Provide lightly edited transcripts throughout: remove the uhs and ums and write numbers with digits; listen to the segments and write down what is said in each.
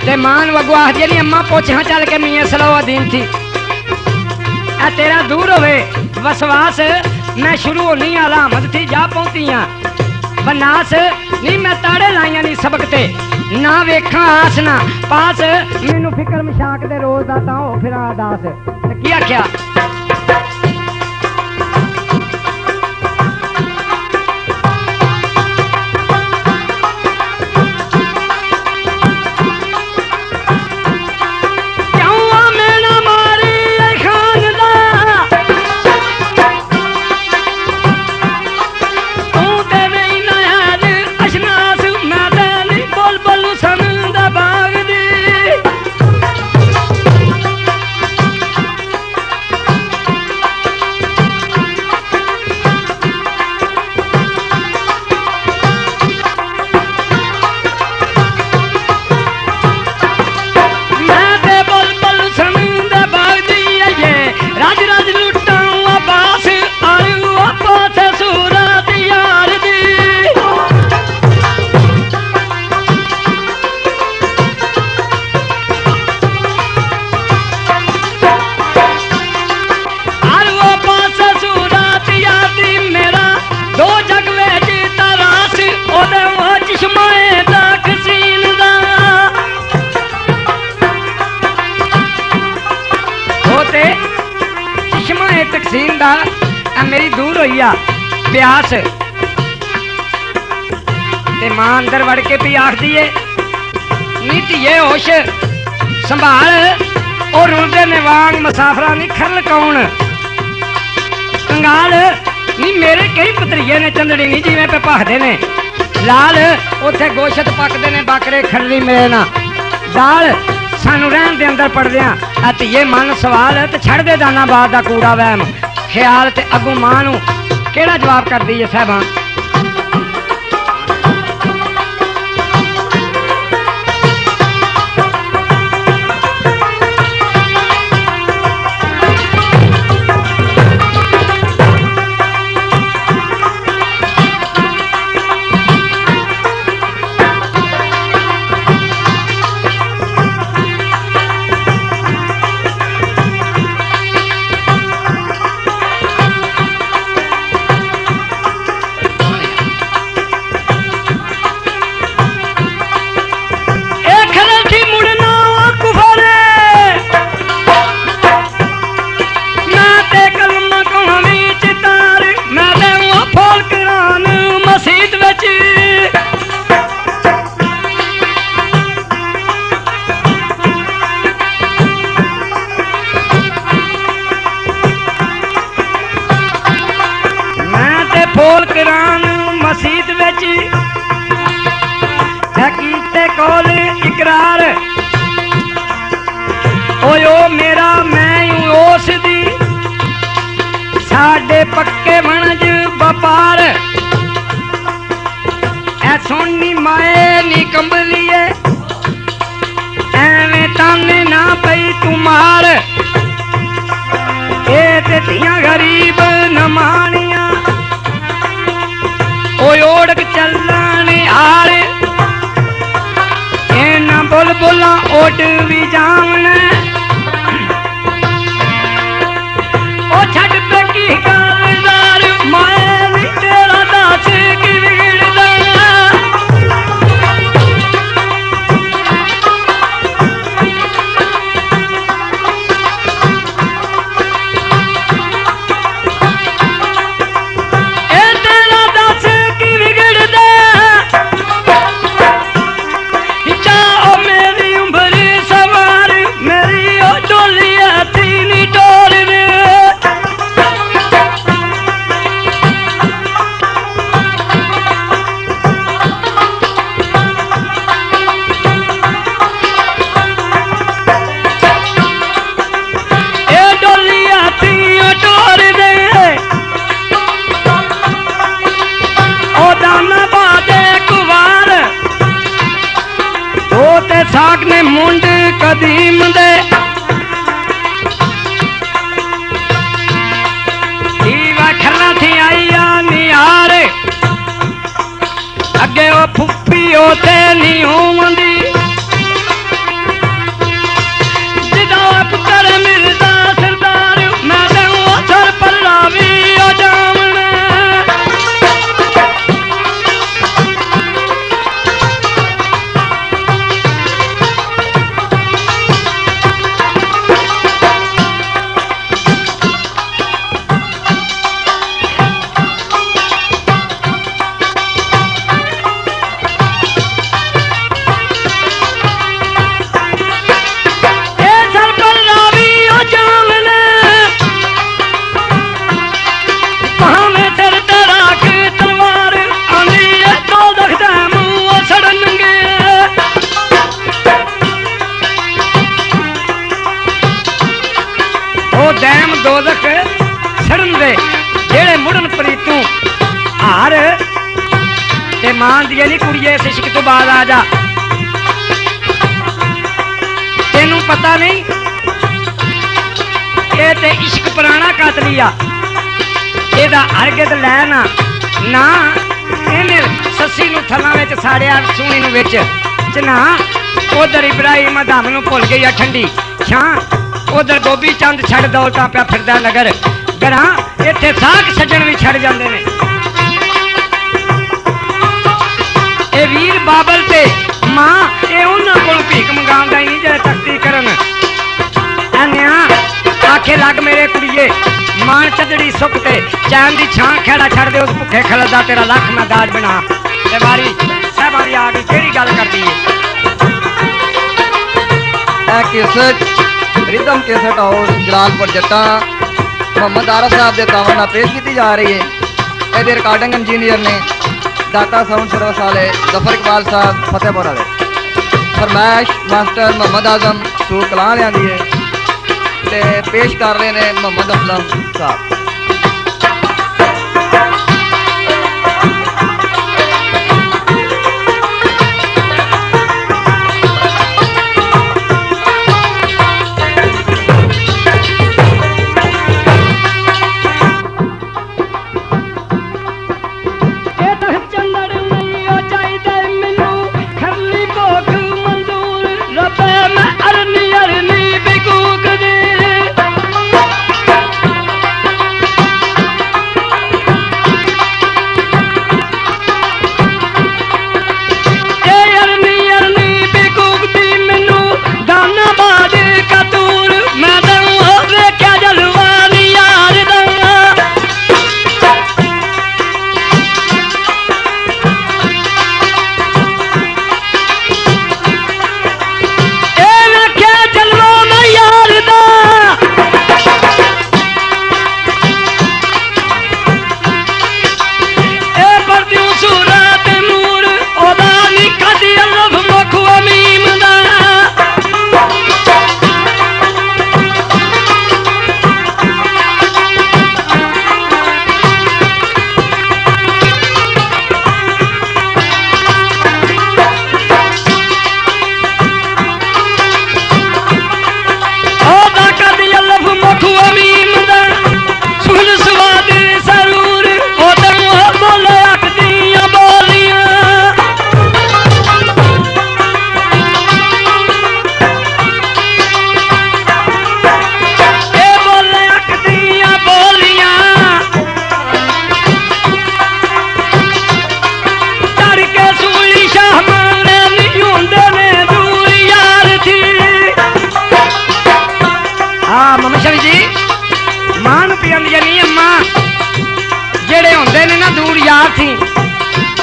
ते मां अगू आखदी नहीं अम्मा पुछ हाँ चल के मियाँ सलाउद्दीन थी तेरा दूर होवे वसवास मैं शुरू होनी आलामत थी जा पहुंची हाँ बनास नहीं मैं ताड़े लाइया नहीं सबक ते ना वेखा आस ना पास मैनू फिक्र मशाक दे रोज दा तां हो फिर अरदास की आख्या मेरी दूर होई आ प्यास ते मां अंदर वड़ के पी आखदी है नी धीए होश संभाल और रुलदे ने वांग मुसाफरा नी खरल कौन कंगाल नी मेरे कई भतरीए ने चंदड़ी नी जिवें पे भखदे ने लाल उथे गोशत पकदे ने बाकरे खरली मेरे ना दाल सानू रहन दे अंदर पड़दियां आ धीए मन सवाल ते छड़ दे दाना बाद दा कूड़ा वहम ख्याल ते अगू मां नू केड़ा जवाब कर दी है साहबान पक्के वणज बपार ऐ सोनी माए नी कंबलिए एवें ताने ना पई तू मार ए ते धियां गरीब न मानिया ओ ओढ़ चलन हार ए ना बुलबुला ओड भी जावन ओ छड़ पे की कालदार माए नी तेरा दास की बिगड़दा ए तेरा दास की बिगड़दा जा ओ मेरी उम्र सवार मेरी ओ डोलिया तीनी डोर साग ने मुंड कदीम दे खरना थी आई निहार अगे वो फुप्पी होते नहीं होंदी दोजख सड़न दे जेड़े मुड़न प्रीतू हार ते मान दिए नी कुड़िए इस इश्क तो बाद आ जा तेनू पता नहीं ये ते इश्क पुराना कातलिया एदा हरगिज़ लैना ना इन्हें सस्सी नू थल्लां विच साड़िया सूनी नू विच चना उधर इब्राहिम धम नू भुल गई आ ठंडी छां उधर गोभी चंद छड़ दौलतां पिया फिरदा नगर गरां इत्थे साग सज्जण भी छड़ जांदे ने ए वीर बाबल ते मां ए उन्हां कोल भीख मंगाउंदा ही नहीं जेड़े तख्ती करन अन्या आखे लग मेरे कुड़िए मान चदड़ी सुख ते चैन दी छां खेड़ा छड़ दे उस भुखे खलदा तेरा लख मैं दाज बना ते वारी साहबा दी आ गई केड़ी गल करदी है cassette rhythm cassette house Jalalpur जट्टा मोहम्मद आरफ साहब के तावन पेश की जा रही है। ये रिकॉर्डिंग इंजीनियर ने दाता साउंड सर्विस वाले जफर इकबाल साहब फतेहपुर वाले फरमाइश मास्टर मोहम्मद आजम सूर कलां लियांदी है ते पेश कर रहे हैं मोहम्मद असलम साहब।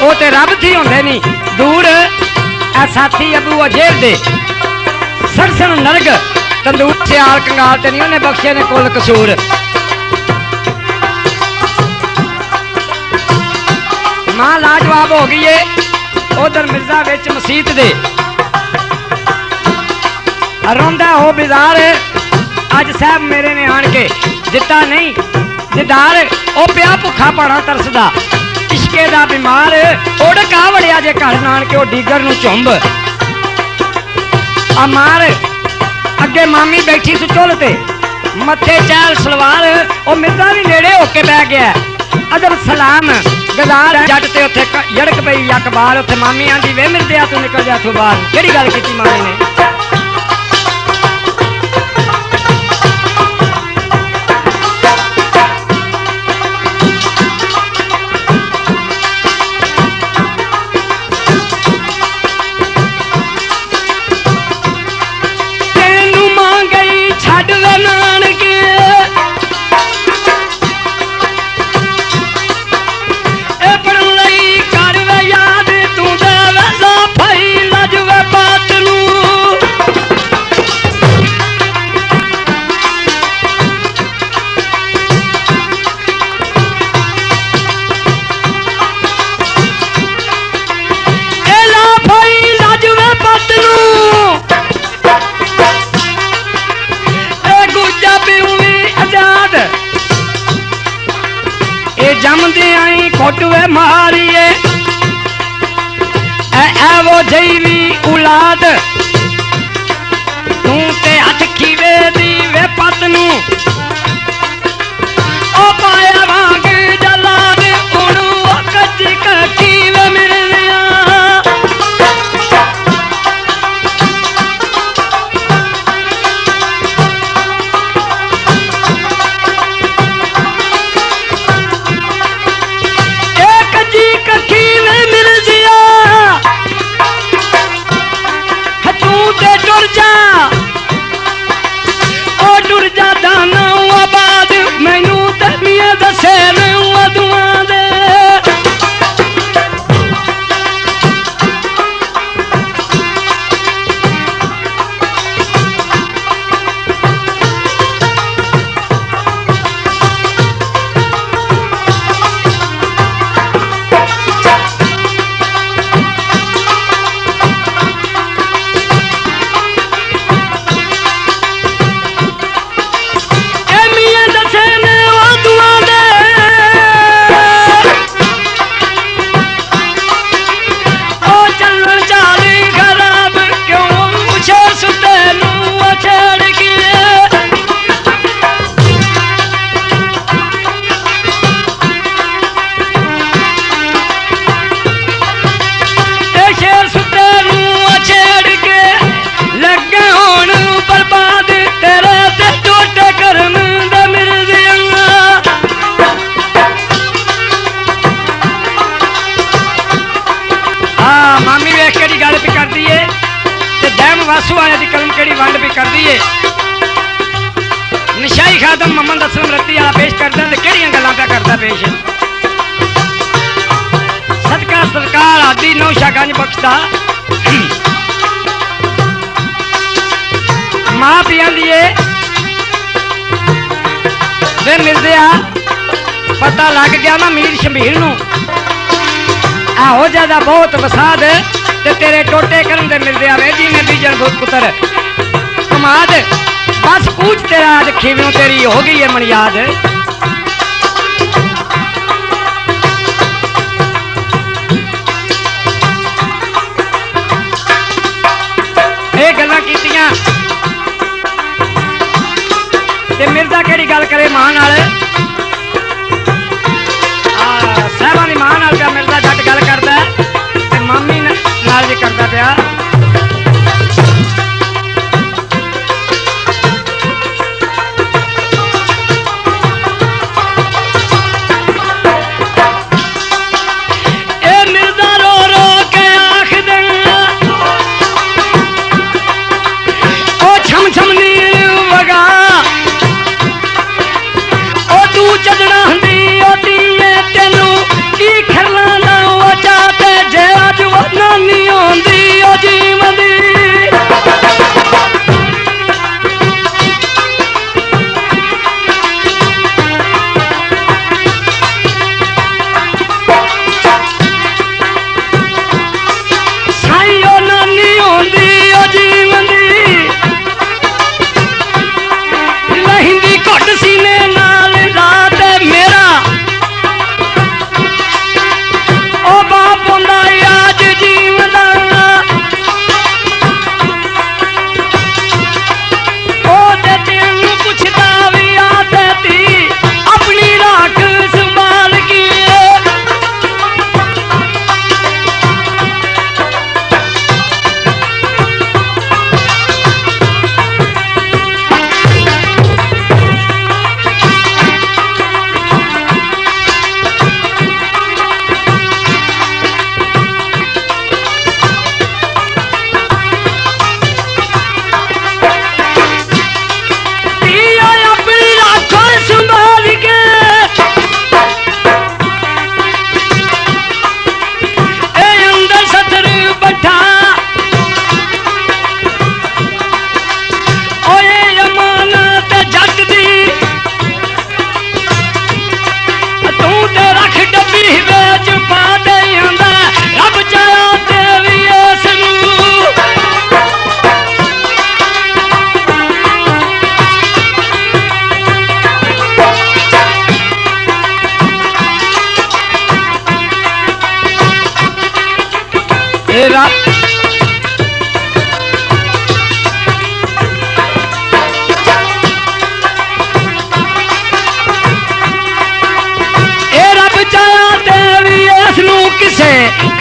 वो ते रब थी होंदे नी दूर ए साथी अबू अजेर दे सरसन नरग तंदूर सियाल कंगाल ते नहीं उन्हें बख्शे ने कुल कसूर मां लाजवाब हो गई है उधर मिर्जा विच मसीत दे रोंदा हो बिजार अज साहब मेरे ने आन के दिता नहीं दिदार ओ पिया भुखा पाना तरसदा इश्के दा बीमार उड़क आ वड़िया जे घर नान के डीगर नू झुंब अमार अगे मामी बैठी सु चुल ते मथे चैल सलवार ओ मिर्जा भी नेड़े होके बह गया अदब सलाम गदार जट ते उत्थे यड़क पई अकबार उत्थे मामी आंदी वे मिर्दे तू निकल जा तू बाहर केड़ी गल कीती मामी ने पढ़न लई कर वे याद तू दे वे ला फई लज वे बात नू जई भी औलाद तू ते हथ खीवे दी वे पत नू ओ पाया वांग जलाद उणू कच्ची कच्ची वे मिलदियां वासु वाले की कलम केड़ी वंड भी कर दी है निशाई खादम मोहम्मद असलम रत्ती वाला पेश करदा ते केड़ियां गल्लां पे करदा पेश सदका सरकार आदि नौशा गंज बख्शदा मां पियां दी वे मिलदे आ पता लग गया ना मीर शबीर नू आहो ज्यादा बहुत वसाद ते तेरे टोटे करन दे मिलदे आवे जिने बीजन भूत पुत्र कमाद बस पूछ तेरा आज खीव्यों तेरी हो गई है मनियाद ये गल्लां कीतियां ते मिर्जा केड़ी गल करे मां नाल साहबा दी मां नाल पिया मिर्जा जट गल करदा ते मामी नाल भी करदा पिया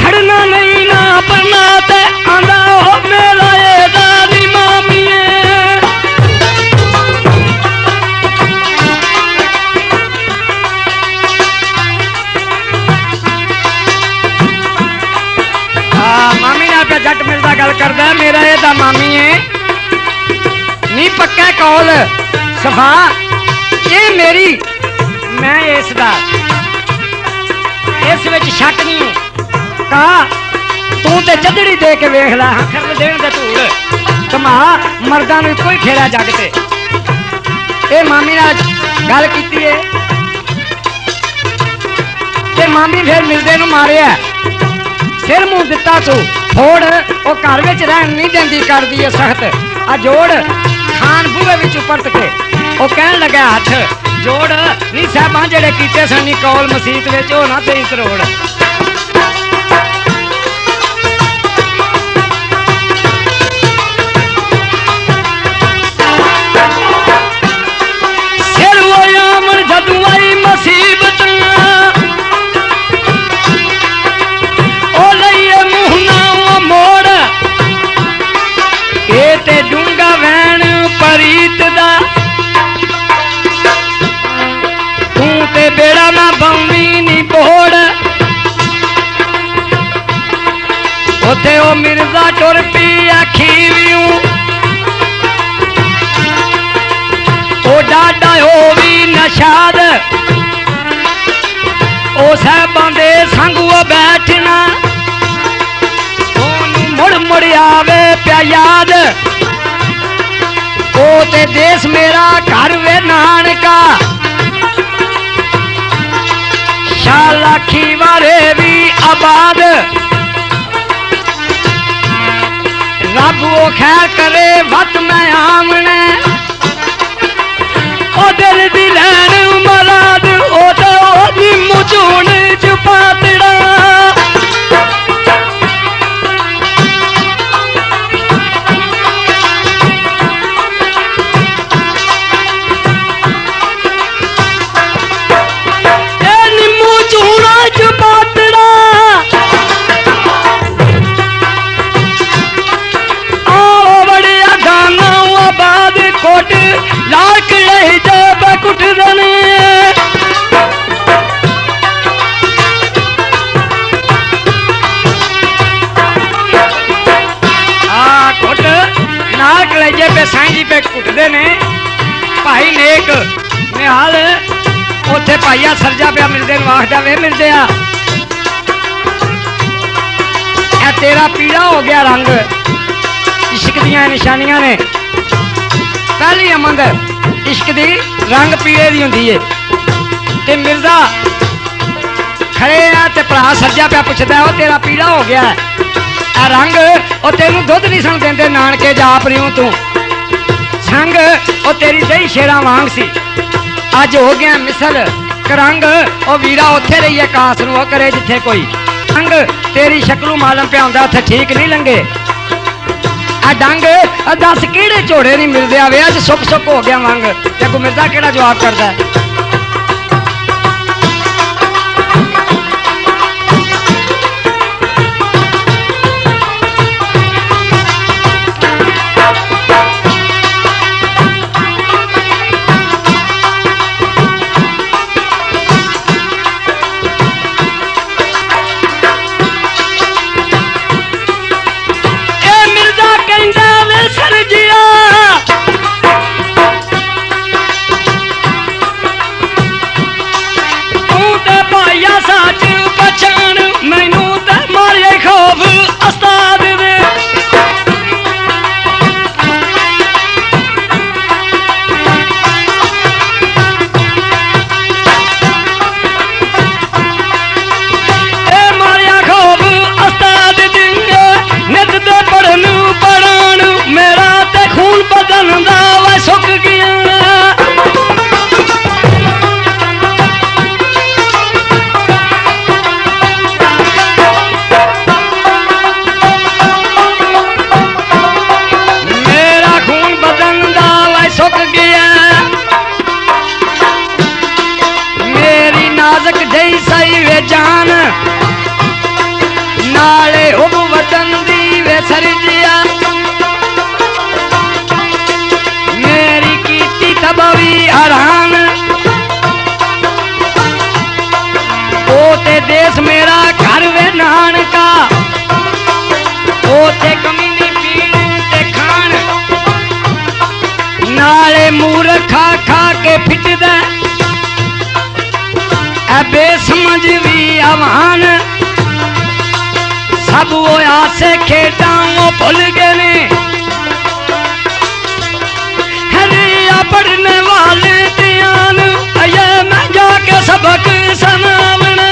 खड़ना नहीं ना पढ़ना ते आंदा हो मेरा ये दादी मामीए। मामी नाल पे जट मिलता गल करदा मेरा ये दा मामी है नी पक्का कौल सफा ये मेरी मैं इसदा इस विच शक नहीं कहा तू ते चदड़ी दे के वेख ला खरल देण दे धूड़ कमा मर्दां नूं कोई खेड़ा जग ते। ये मामी नाल गल कीती है ते मामी फिर मिलदे नूं मारिया सिर मुंह दिता तू फोड़ वो घर विच रहन नहीं देंदी करदी है सख्त आ जोड़ खान बूहे विच परत के वो कहन लगा हथ जोड़ नी साहबां जेड़े कीते सन नी कौल मसीत विच हो ना तेरी करोड़। सिर वो आमन जदू आई मुसीबत डूंगा वैन परीत दा तू ते बेड़ा ना बंवी नी बोड़ उथे ओ मिर्जा टुर पी आखीवियों ओ डाडा हो भी नशाद ओ साहबां दे संग वो बैठना मुड़ मुड़ आवे प्या याद ओ ते देश मेरा घर वे नानका शालाखी वारे भी आबाद रब वो खैर करे वत मैं आमने ओ दिल दी लैन मराद ओ तो ओदी मुचून चुपातड़ा लाख रही जब कुट दने कुट नाक ले पे साईं जी पे कुटते ने भाई नेक निहाल उथे भाईया सरजा पे मिलते वाखदा वे मिलते आ तेरा पीला हो गया रंग इश्क दियां निशानियां ने पहली अमंद इश्क दी रंग पीले दी हुंदी है ते मिर्जा खड़े आ ते भरा सज्जा पे पुछदा ओ तेरा पीला हो गया आ रंग ओ तेनू दुध नहीं सन देंदे नानके जा परियों तू संग ओ तेरी दही शेरा वांग सी अज हो गया मिसल करंग ओ वीरा उत्थे रहिए कास नूं ओ करे जिथे कोई संग तेरी शक्लू मालम पे आंदा उत्थे ठीक नहीं लंगे डंग दस केड़े झोड़े नहीं मिलते आवे अज सुख सुख हो गया मंग ते को मिर्जा केड़ा जवाब करदा ਮੂਰਖਾ ਖਾ ਕੇ ਫਿੱਟਦਾ ਐ ਬੇਸਮਝ ਵੀ ਆਵਾਨ ਸਭ ਉਹ ਆਸੇ ਖੇਡਾਂ ਉਹ ਭੁੱਲ ਗਏ ਨੇ ਹਰੀਆ ਪੜਨੇ ਵਾਲੇ ਧਿਆਨ ਅਏ ਮੈਂ ਜਾ ਕੇ ਸਬਕ ਸੁਣਾਵਣਾ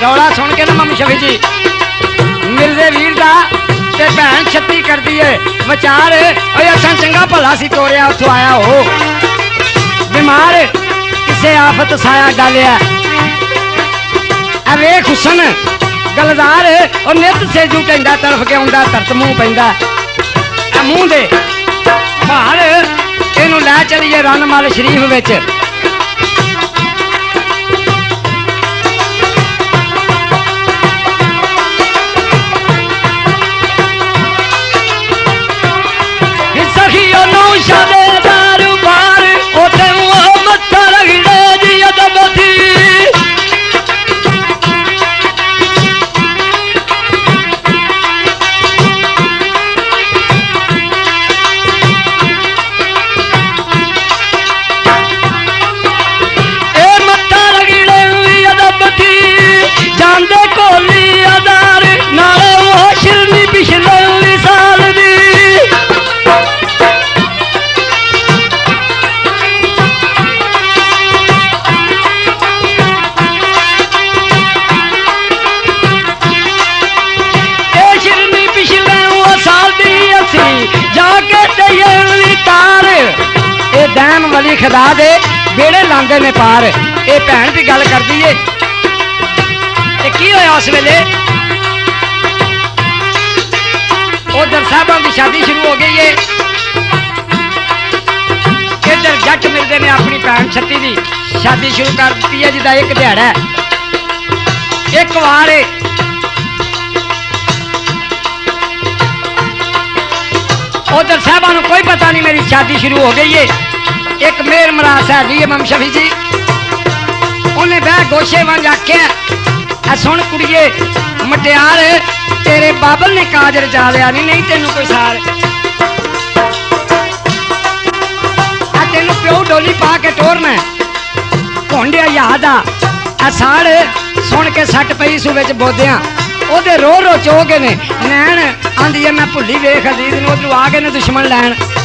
ਰੌਲਾ ਸੁਣ ਕੇ ਨਾ ਮੰਮੀ ਸ਼ਫੀ ਜੀ ਮਿਲਦੇ ਵੀਰ ਦਾ ਤੇ ਭੈਣ ਛੱਤੀ ਕਰਦੀ ਏ ਵਿਚਾਰ ਓਏ ਅਸਾਂ ਚੰਗਾ ਭਲਾ ਸੀ ਤੋਰਿਆ ਉੱਥੋਂ ਆਇਆ ਹੋ ਬਿਮਾਰ ਕਿਸੇ ਆਫਤ ਸਾਇਆ ਡਾਲਿਆ ਆ ਵੇਖ ਹੁਸਨ ਗਲਦਾਰ ਉਹ ਨਿੱਤ ਸੇਜੂ ਟੈਂਡਾ ਤਰਫ ਕੇ ਆਉਂਦਾ ਤਰਤ ਮੂੰਹ ਪੈਂਦਾ ਆ ਮੂੰਹ ਦੇ ਬਾਹਰ ਇਹਨੂੰ ਲੈ ਚਲੀਏ ਰਨਮਲ ਸ਼ਰੀਫ ਵਿੱਚ ਵਾਲੀ ਖੁਦਾ ਦੇ ਬੇੜੇ ਲਾਂਦੇ ਨੇ ਪਾਰ ਇਹ ਭੈਣ ਦੀ ਗੱਲ ਕਰਦੀ ਏ ਤੇ ਕੀ ਹੋਇਆ ਉਸ ਵੇਲੇ ਉਧਰ ਸਾਹਿਬਾਂ ਦੀ ਸ਼ਾਦੀ ਸ਼ੁਰੂ ਹੋ ਗਈ ਏ ਇੱਧਰ ਜੱਟ ਮਿਲਦੇ ਨੇ ਆਪਣੀ ਭੈਣ ਛੱਤੀ ਦੀ ਸ਼ਾਦੀ ਸ਼ੁਰੂ ਕਰ ਦਿੱਤੀ ਹੈ ਜਿਹਦਾ ਇੱਕ ਦਿਹਾੜਾ ਇੱਕ ਵਾਰ उधर साहबा कोई पता नहीं मेरी शादी शुरू हो गई है एक मेर मरास है जी इमाम शफी जी उन्हें बह गोशे वांग आख्या सुन कुड़िए मटियार तेरे बाबल ने काजर जा लिया नहीं तेनू कोई सार तेन प्यो डोली पा के टोरना भोंडिया याद आ साड़ सुन के सट पई सूबे च बोदिया ओदे रो रो चो गए ने नैन आंदी है मैं भुली वेख अजीज ने उधरों आ गए ने दुश्मन लैन